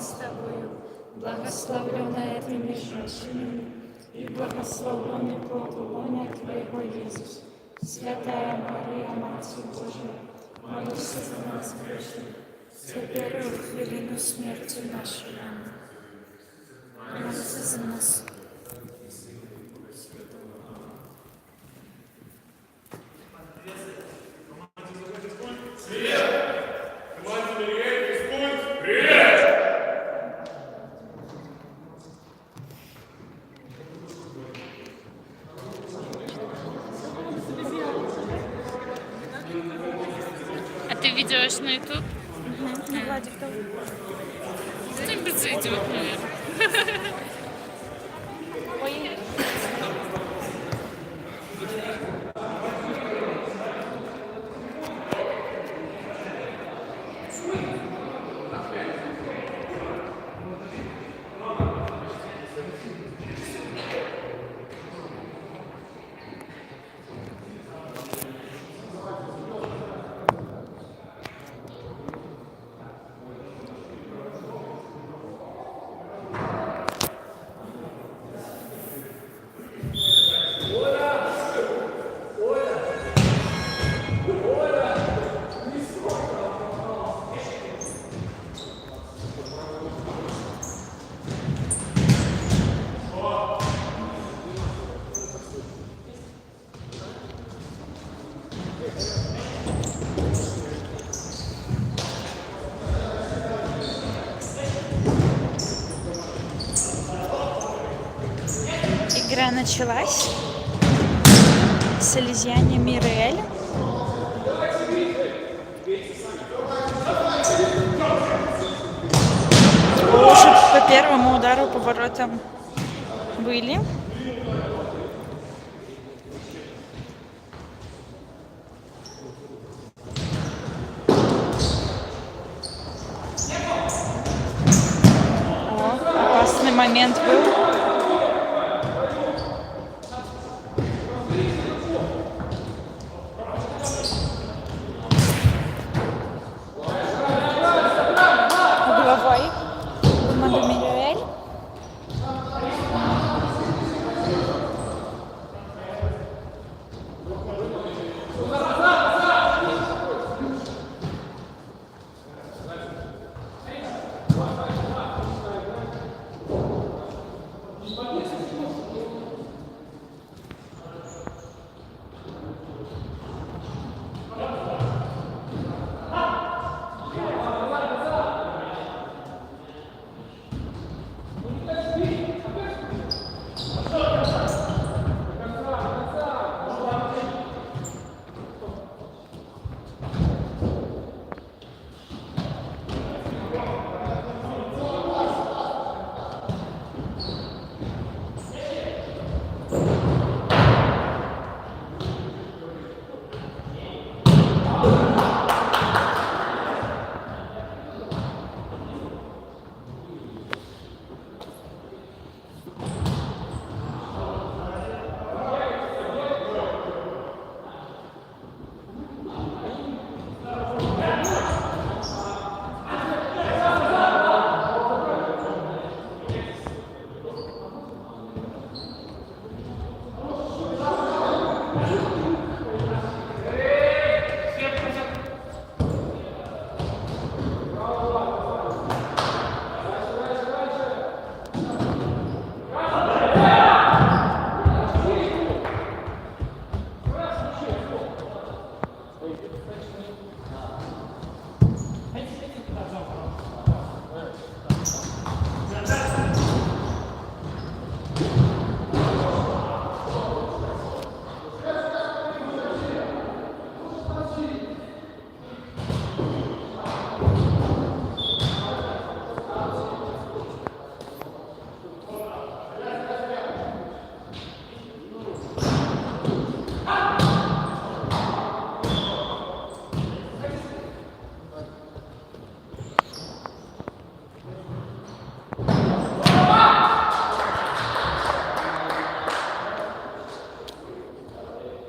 с тобою, благословенная ты между женщинами, и благословенный плод лона Твоего, Иисус. Святая Мария, Матерь Божия, молись за нас грешных, теперь и в хвилину смерти нашей. Аминь. Молись за нас. А ты ведешь на YouTube? Угу. Владик, кто? Кто-нибудь зайдет, наверное. Ой. Игра началась. Салезиане Мириэль. Уже по первому удару по воротам были. О, опасный момент был. Угловой. Команда Мириэль.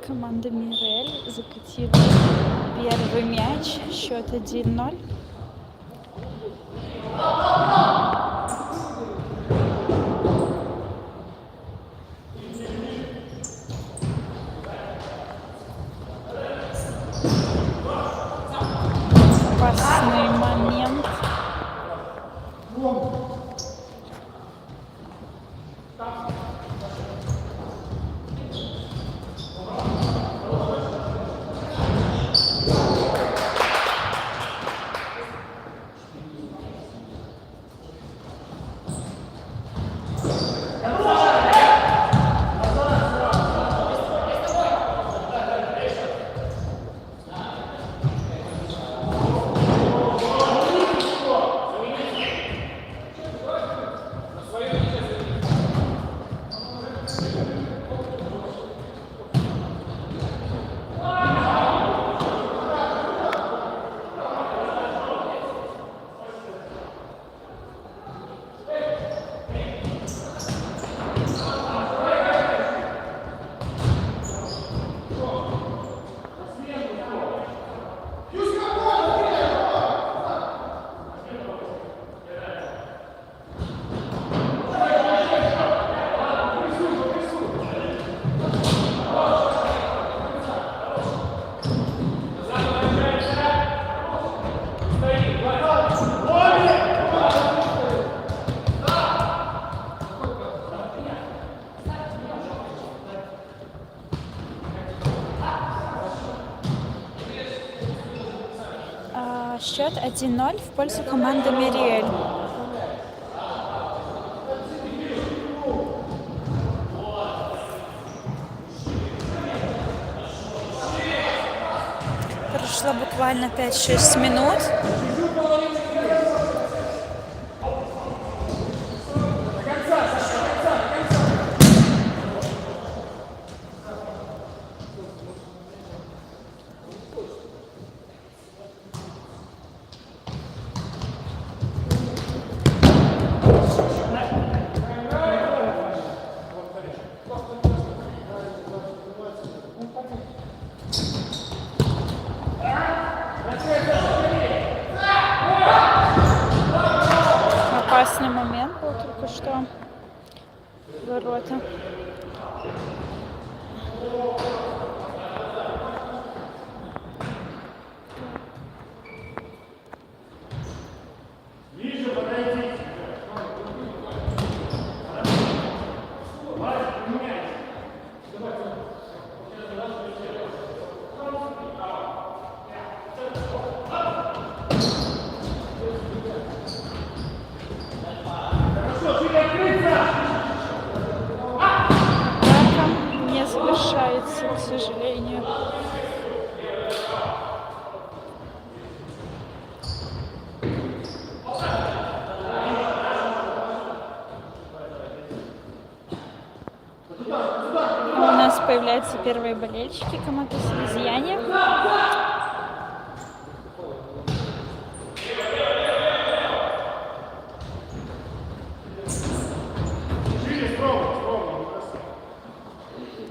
Команда Мириэль закатила первый мяч. Счет 1-0. Опасный момент. Счет 1-0 в пользу команды Мириэль. Прошло буквально 5-6 минут. Опасный момент был только что. Ворота. Не завершается, к сожалению. У нас появляются первые болельщики команды «Слезьяне».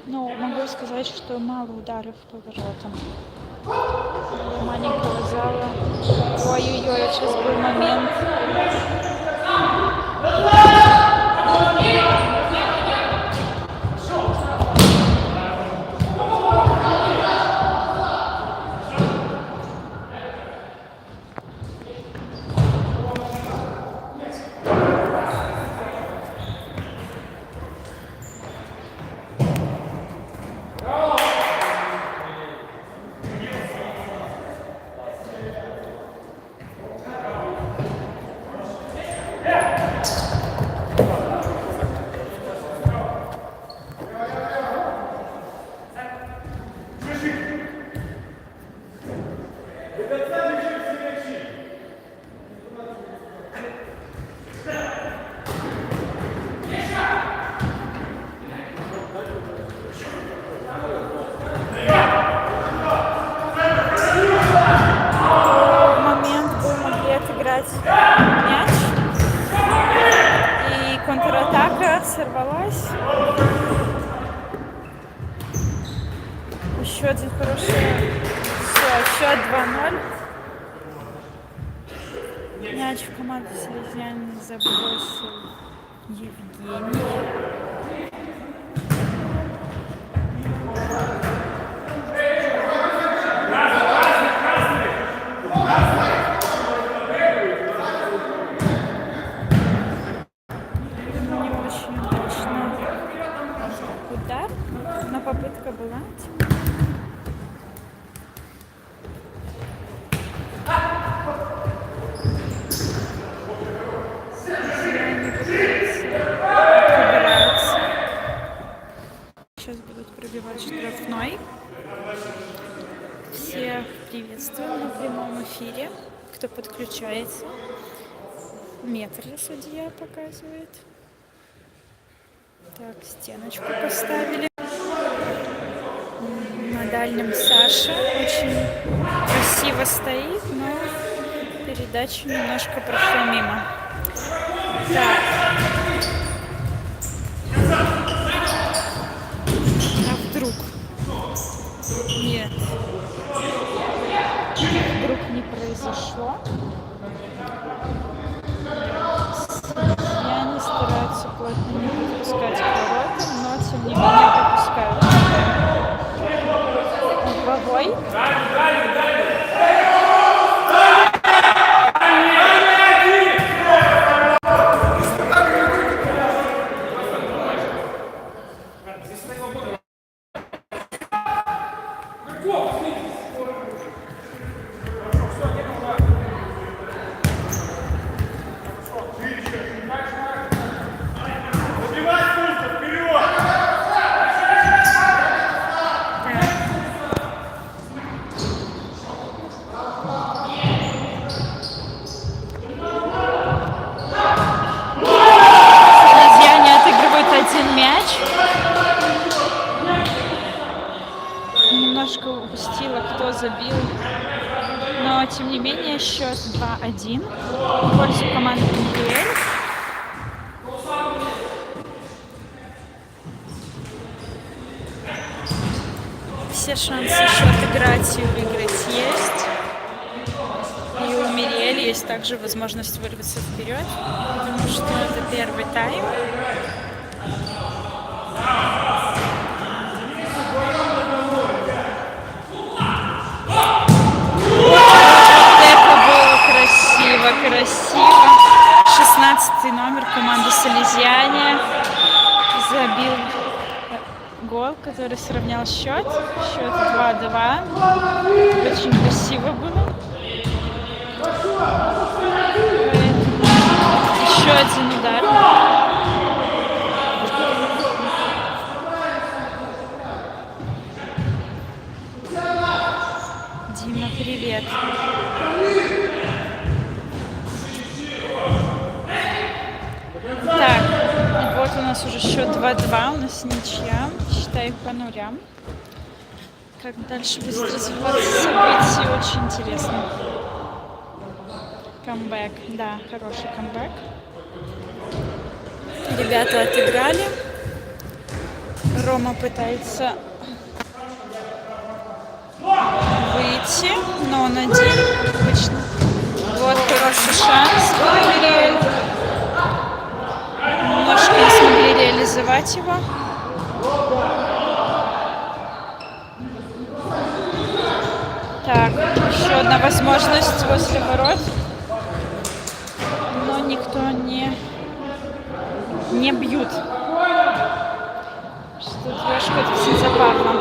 Ну, могу сказать, что мало ударов по воротам. Для маленького зала. Ой-ой-ой, сейчас был момент. Мяч. И контратака сорвалась. Еще один хороший. Все, счет 2-0. Мяч в команду Слезьяне забросил Евгений. Так, приветствую на прямом эфире. Кто подключается? Метр судья показывает. Так, стеночку поставили. На дальнем Саша очень красиво стоит, но передача немножко прошла мимо. Так. А вдруг? Нет. Вдруг не произошло. Я не стараются плотно не подпускать к воротам, но тем не менее пропускают. Угловой. Немножко упустила, кто забил. Но, тем не менее, счет 2-1 в пользу команды Михаэль. Все шансы еще отыграть и выиграть есть. И у Мириэль есть также возможность вырваться вперед, потому что это первый тайм. Красиво. 16-й номер команды Салезиане забил гол, который сравнял счет. Счет 2-2. Очень красиво было. Еще один удар. Дима, привет. Так, вот у нас уже счет 2-2, у нас ничья, считай по нулям. Как дальше будет развиваться события, очень интересно. Камбэк, да, хороший камбэк. Ребята отыграли. Рома пытается выйти, но он один обычно. Вот хороший шанс. Немножко не смогли реализовать его. Так, еще одна возможность возле ворот. Но никто не бьют. Что трешка, это все забавно.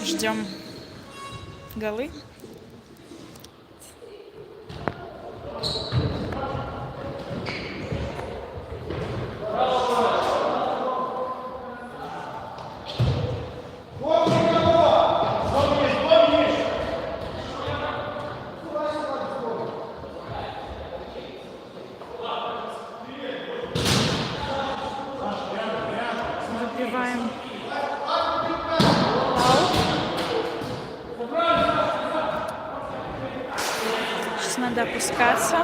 Ждем голы. Выбиваем. Сейчас надо опускаться.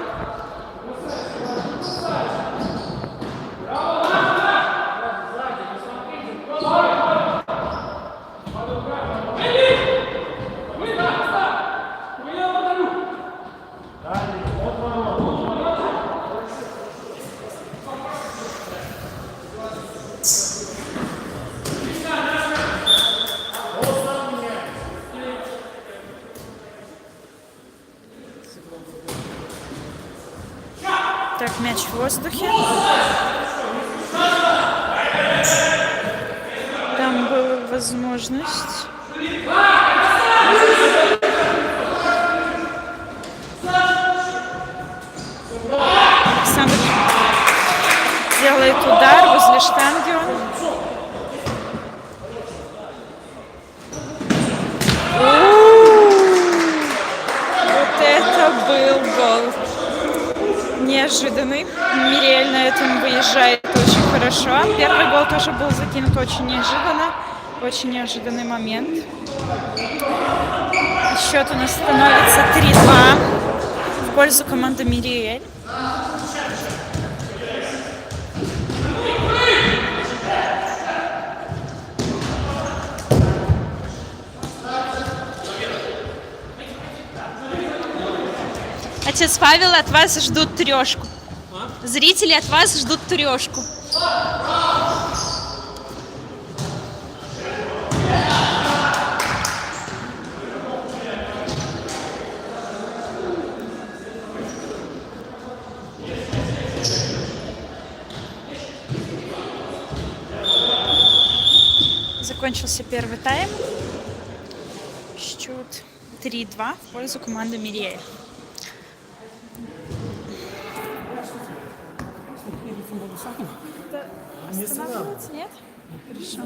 Так, мяч в воздухе. Там была возможность. Александр делает удар возле штанги. неожиданный. Мириэль на этом выезжает очень хорошо. Первый гол тоже был закинут очень неожиданно. Очень неожиданный момент. Счет у нас становится 3-2 в пользу команды Мириэль. Отец Павел, от вас ждут трешку. Зрители от вас ждут трешку. Закончился первый тайм. Счет 3-2 в пользу команды Мириэль. Останавливаться? Нет? Хорошо.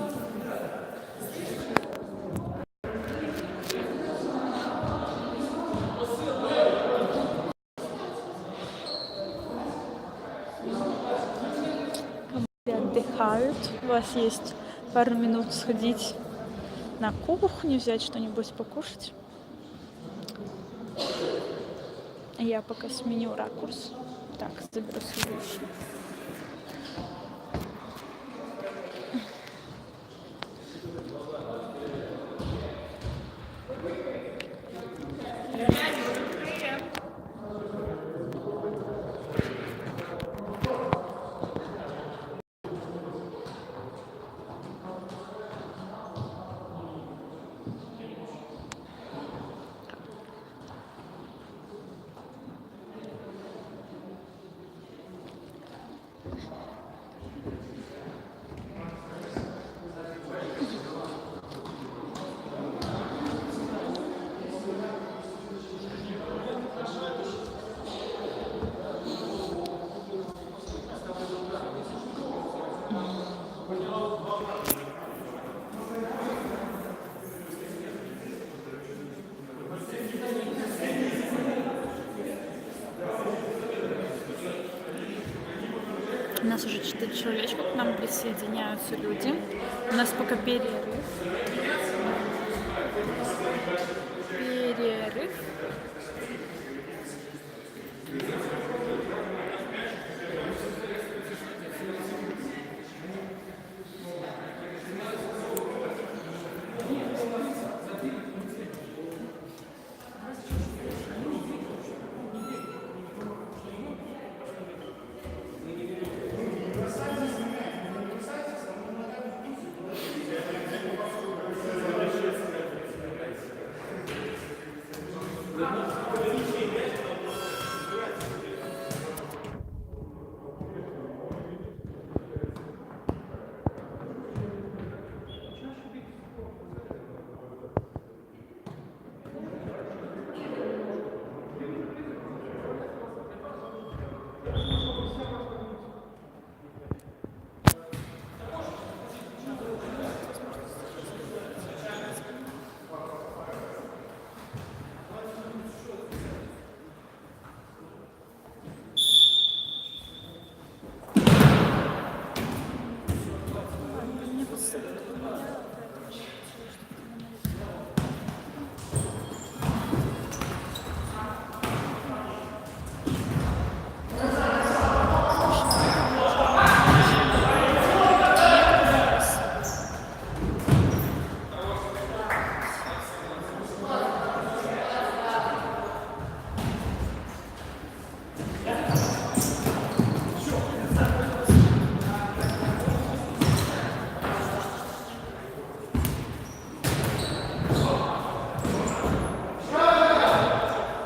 Отдыхают. У вас есть пару минут сходить на кухню, взять что-нибудь покушать. Я пока сменю ракурс. Так, заберу свои вещи. У нас уже 4 человечка, к нам присоединяются люди. У нас пока перерыв. Перерыв.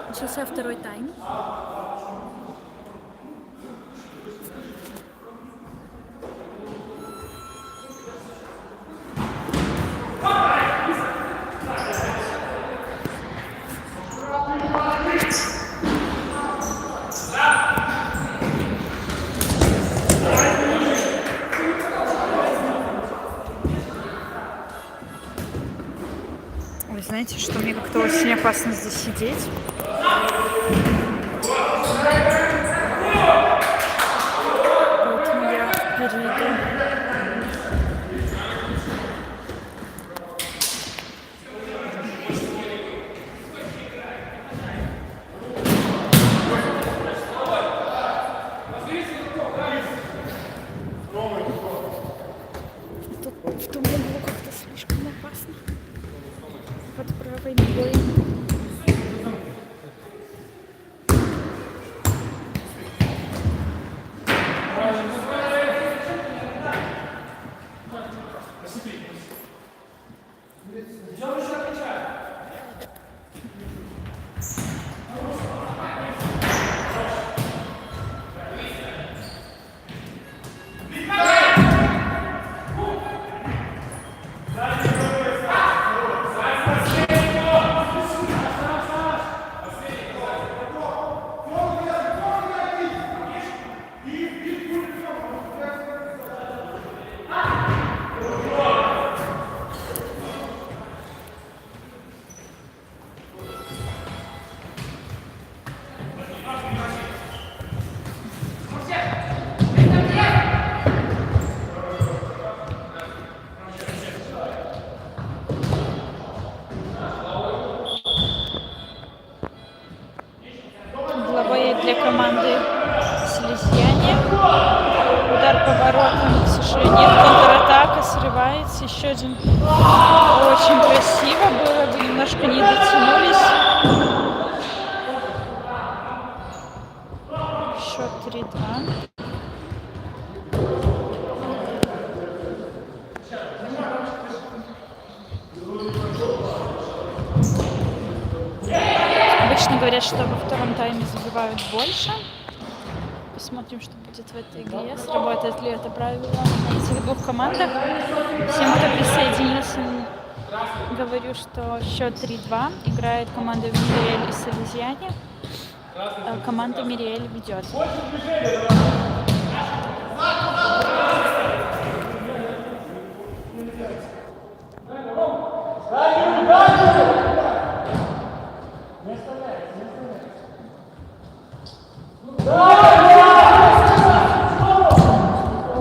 Начался второй тайм. Вы знаете, что мне как-то очень опасно здесь сидеть. под правой ногой. Угловые для команды Селезьяне. Удар поворотом, к сожалению, контратака срывается. Еще один. Очень красиво было бы, немножко не дотянулись. Счет 3-2. Обычно говорят, что во втором тайме забивают больше. Посмотрим, что будет в этой игре. Сработает ли это правило на этих двух командах. Всем, кто присоединился, говорю, что счет 3-2. Играет команда Мириэль и Селезьяне. Команда Мириэль ведет.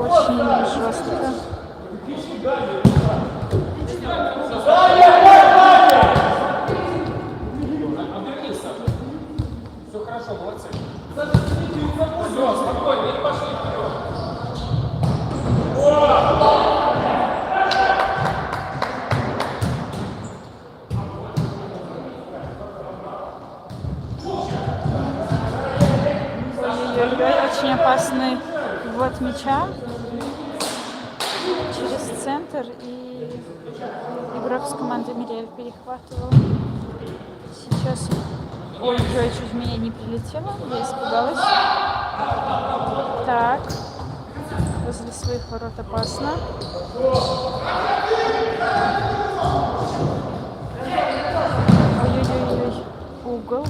Очень жестко. Все хорошо, молодцы. Все, спокойно, и пошли вперед. Очень опасный ввод мяча через центр, и игрок с команды Мириэль перехватывал. Сейчас ой-ой, чуть в меня не прилетело, я испугалась. Так, возле своих ворот опасно. Ой-ой-ой, угол.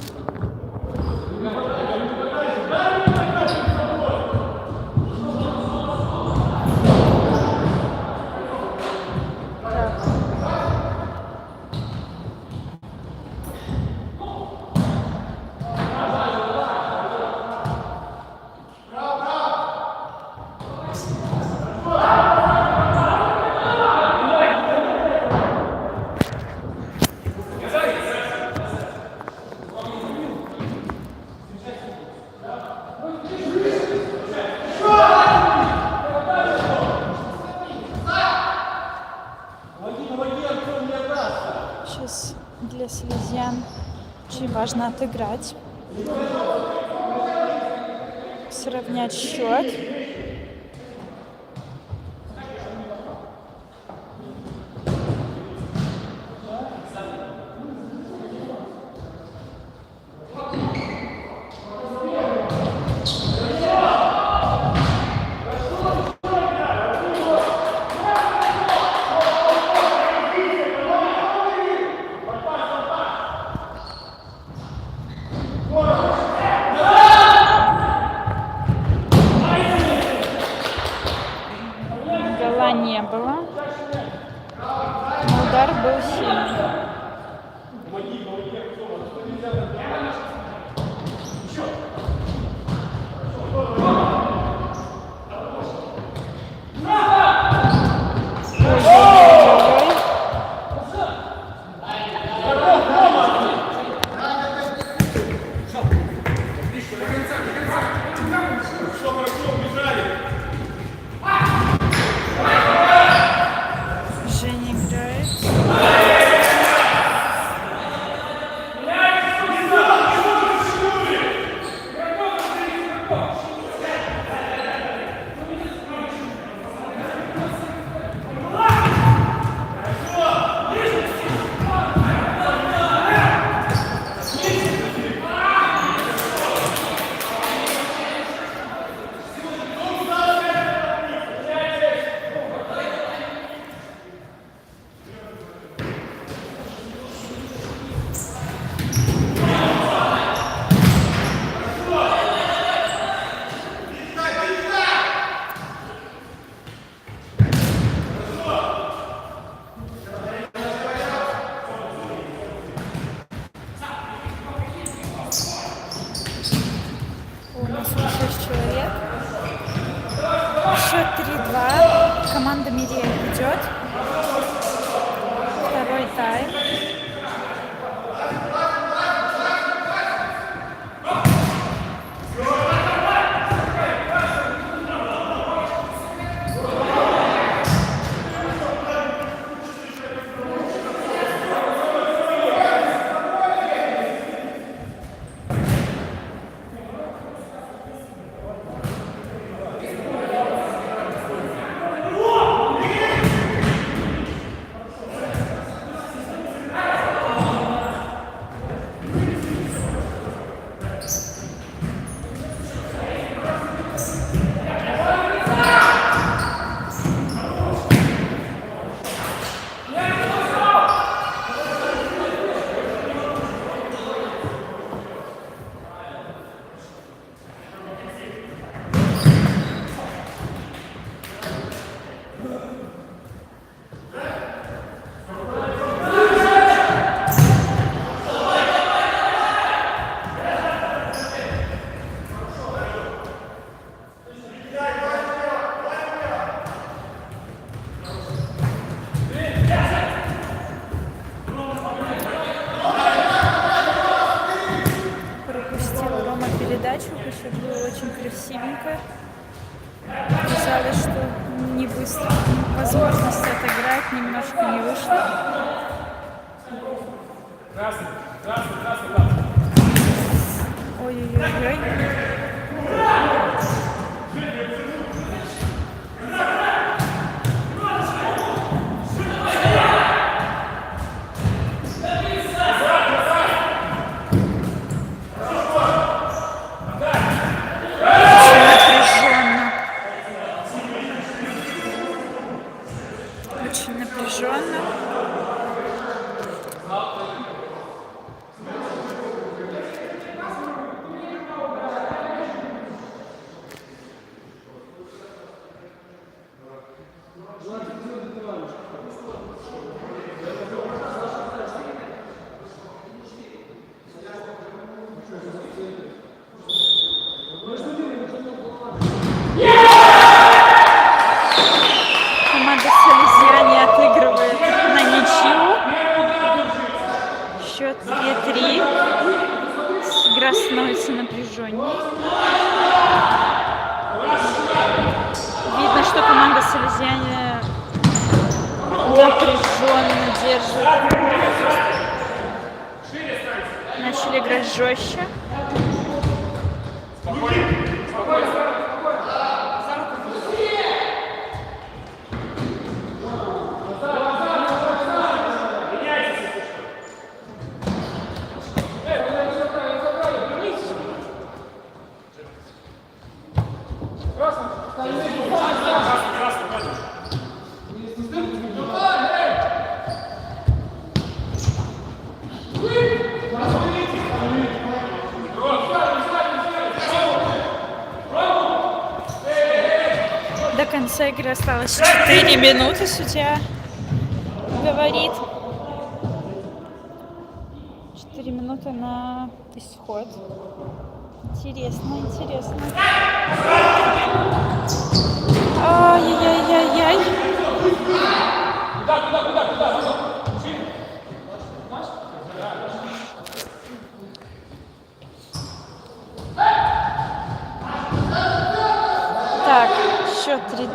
Сейчас для Селезьян очень важно отыграть, сравнять счет. графика. Сказали, что не быстро. Возможность отыграть немножко не вышло. Красный, красный, красный, красный. Ой-ой-ой. Очень напряженно. Команда Салезиане отыгрывает на ничью. Счет 2-3. Игра становится напряженней. Видно, что команда Салезиане напряженно держит. Начали играть жестче. До конца игры осталось 4 минуты, судья говорит. 4 минуты на исход. Интересно, интересно. Ай-яй-яй-яй. Так, счет 3-3.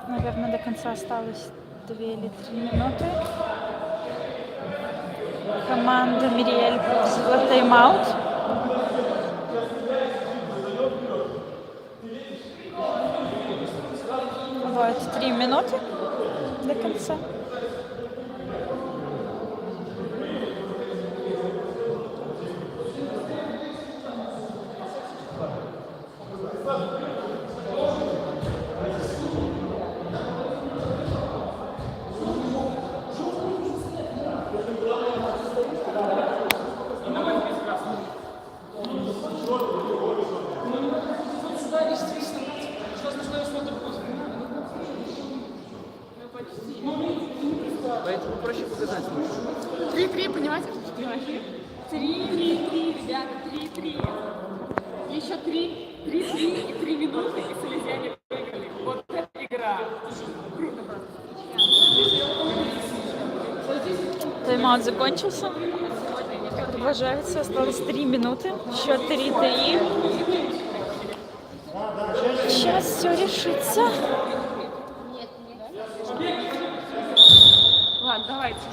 Наверное, до конца осталось 2 или 3 минуты. Команда Мириэль взяла тайм-аут. Вот, 3 минуты до конца. Поэтому проще показать. 3-3, понимаете? Понимаешь? 3-3, ребята, 3-3. Еще 3-3 и 3 минуты, и Салезиане выиграли. Вот это игра. Круто просто. Тайм-аут закончился. Продолжается. Осталось 3 минуты. Счет 3-3. Сейчас все решится. Ладно, давайте.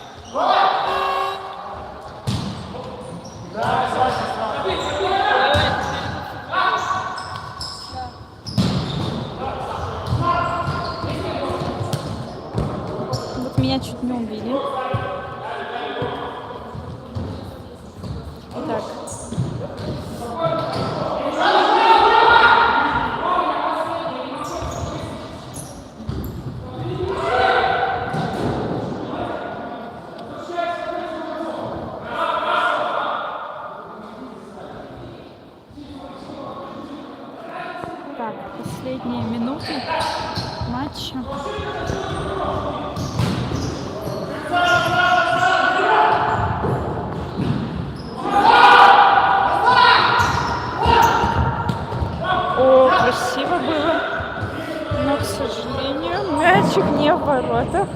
Вот меня чуть не убили. Так. Так, последние минуты. матча. О, красиво было, но, к сожалению, мячик не в воротах.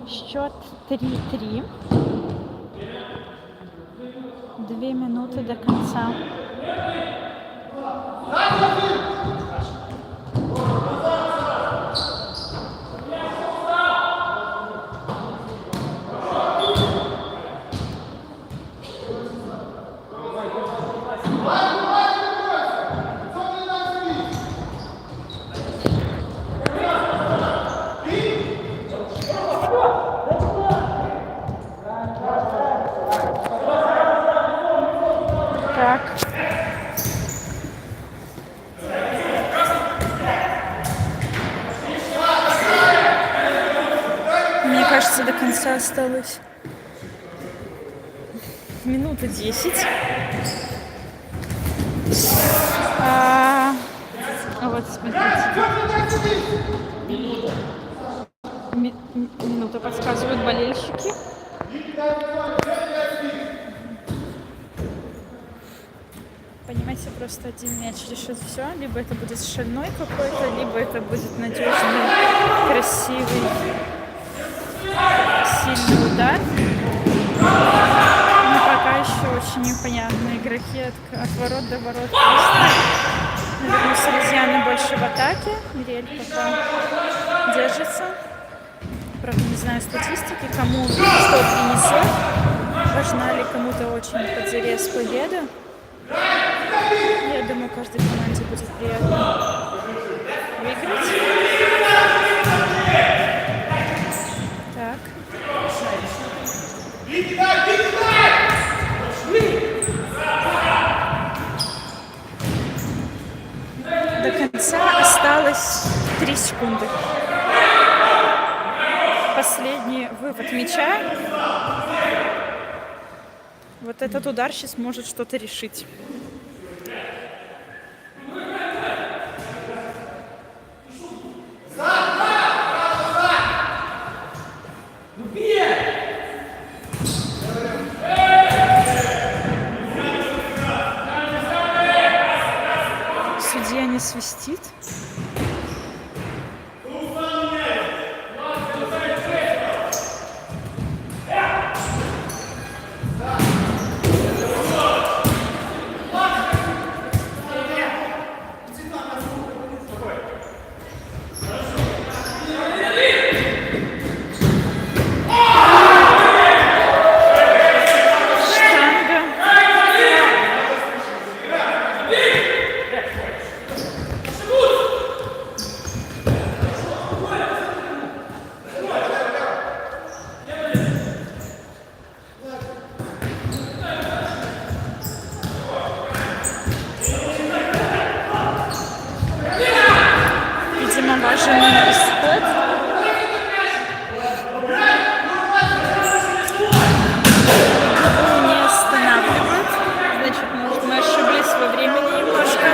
Счет 3-3. 2 минуты до конца. Так. Мне кажется, до конца осталось минуты 10. Вот, смотрите. Минута, подсказывают болельщики. Понимаете, просто один мяч решит все. Либо это будет шальной какой-то, либо это будет надежный, красивый, сильный удар. Но пока еще очень непонятно. Игроки от ворот до ворот просто. Наверное, Салезианы больше в атаке. Мириэль пока держится. Правда, не знаю статистики, кому что принесет. Важна ли кому-то очень позарез победа. Я думаю, каждой команде будет приятно выиграть. Так. До конца осталось 3 секунды. Последний вывод мяча. Вот этот удар сейчас может что-то решить. Судья не свистит. Важный исход. Не останавливают. Значит, может, мы ошиблись во времени немножко.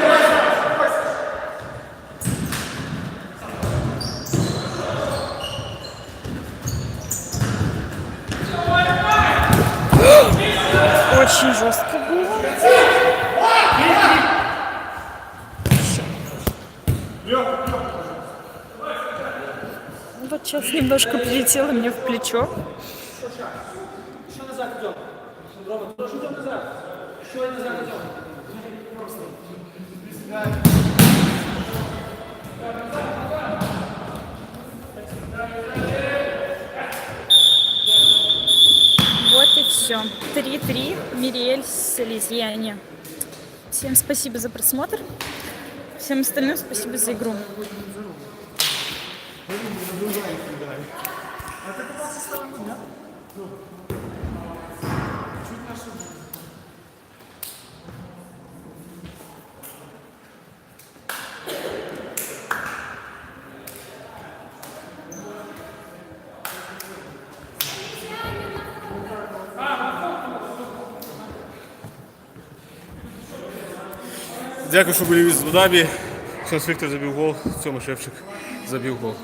Очень жестко было. Вот сейчас немножко прилетело мне в плечо. Вот и все. 3-3. Мириэль Салезиане. Всем спасибо за просмотр. Всем остальным спасибо за игру. Дякую, що були в Абу-Дабі. Сейчас Віктор забив гол, Тьома Шевчик забив гол.